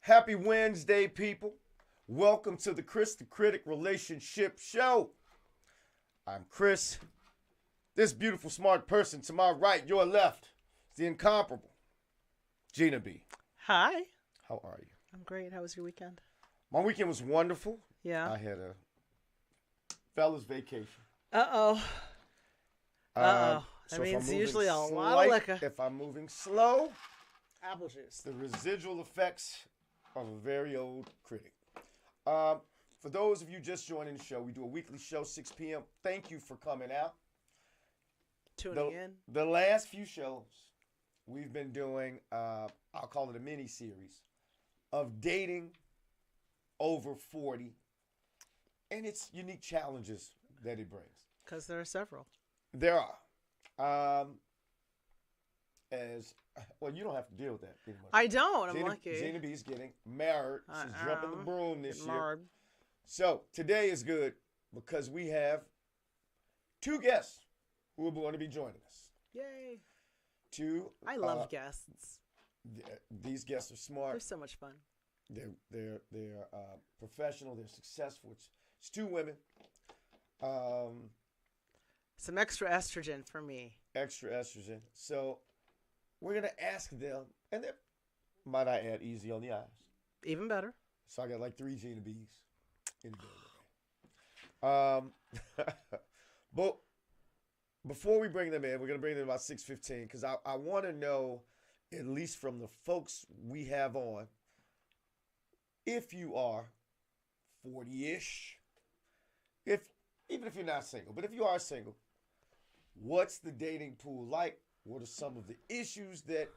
Happy Wednesday, people. Welcome to the Kris the Critic Relationship Show. I'm Kris. This beautiful, smart person to my right, your left, is the incomparable Gina B. Hi. How are you? I'm great. How was your weekend? My weekend was wonderful. Yeah. I had a fella's vacation. Uh-oh. That So means usually a lot of liquor. If I'm moving slow, Apple juice. the residual effects of a very old critic. For those of you just joining the show, we do a weekly show, 6 p.m. Thank you for coming out. Tuning in. The last few shows, we've been doing, I'll call it a mini-series, of dating over 40 and its unique challenges that it brings. Because there are several. There are. Well, you don't have to deal with that anymore. I don't. I'm lucky. Gina B's getting married. She's jumping the broom this year. Married. So today is good because we have two guests who are going to be joining us. Yay. I love guests. These guests are smart. They're so much fun. They're professional. They're successful. It's two women. Some extra estrogen for me. Extra estrogen. So we're going to ask them, and they're, might I add, easy on the eyes. Even better. So I got like 3 Gina B's in the building. But before we bring them in, we're going to bring them about 6:15 because I want to know, at least from the folks we have on, if you are 40-ish, even if you're not single, but if you are single, what's the dating pool like? What are some of the issues that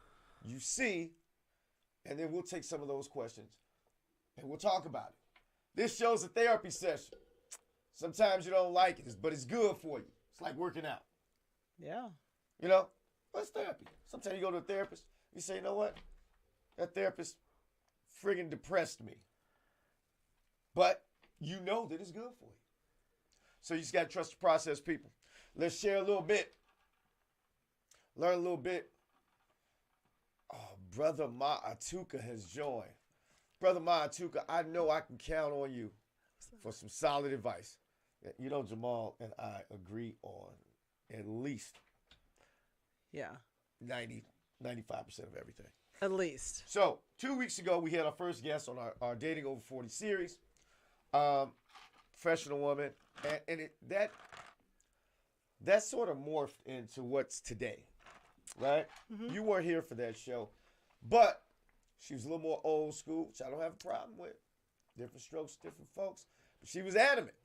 you see? And then we'll take some of those questions and we'll talk about it. This show's a therapy session. Sometimes you don't like it, but it's good for you. It's like working out. Yeah. You know, what's therapy? Sometimes you go to a therapist, you say, you know what? That therapist friggin' depressed me. But you know that it's good for you. So you just got to trust the process, people. Let's share a little bit. Learn a little bit. Oh, Brother Ma'atuka has joined. Brother Ma'atuka, I know I can count on you for some solid advice. You know, Jamal and I agree on at least 90, 95% of everything. At least. So 2 weeks ago, we had our first guest on our Dating Over 40 series. Professional woman. And that sort of morphed into what's today, right? Mm-hmm. You weren't here for that show, but she was a little more old school, which I don't have a problem with. Different strokes, different folks. But she was adamant.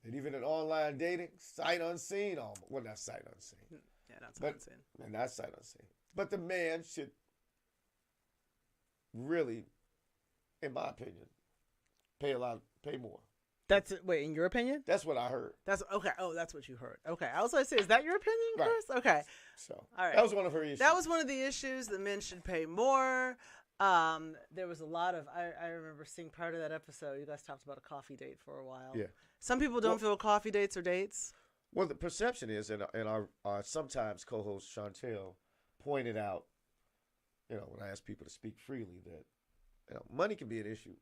And even in online dating, sight unseen almost. Well, not sight unseen. Yeah, not sight unseen. Not sight unseen. But the man should really, in my opinion, pay more. That's it. Wait, in your opinion? That's what I heard. That's okay. Oh, that's what you heard. Okay. I was going to say, is that your opinion, Kris? Right. Okay. So, all right. That was one of her issues. That was one of the issues. The men should pay more. There was a lot of, I remember seeing part of that episode. You guys talked about a coffee date for a while. Yeah. Some people don't feel coffee dates are dates. Well, the perception is, and our sometimes co-host Chantel pointed out, when I ask people to speak freely, that money can be an issue.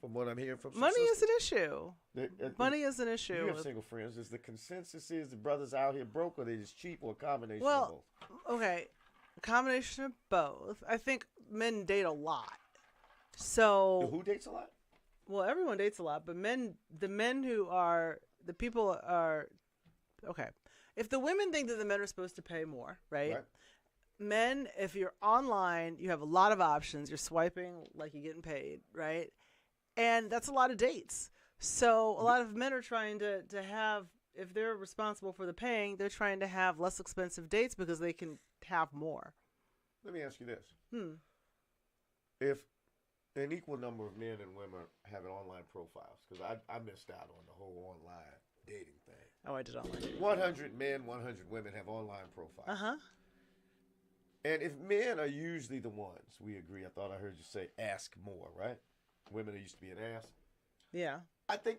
From what I'm hearing from some money sisters. is an issue. Money is an issue. You have single friends. Is the consensus is the brothers out here broke, or they just cheap, or a combination of both? Okay, a combination of both. I think men date a lot. So who dates a lot? Well, everyone dates a lot, but the people are okay. If the women think that the men are supposed to pay more, right? Men, if you're online, you have a lot of options. You're swiping like you're getting paid, right? And that's a lot of dates. So a lot of men are trying to have, if they're responsible for the paying, they're trying to have less expensive dates because they can have more. Let me ask you this. If an equal number of men and women have online profiles, because I missed out on the whole online dating thing. Oh, I did online dating. 100 men, 100 women have online profiles. Uh-huh. And if men are usually the ones, we agree, I thought I heard you say ask more, right? Women are used to be an ass. Yeah. I think the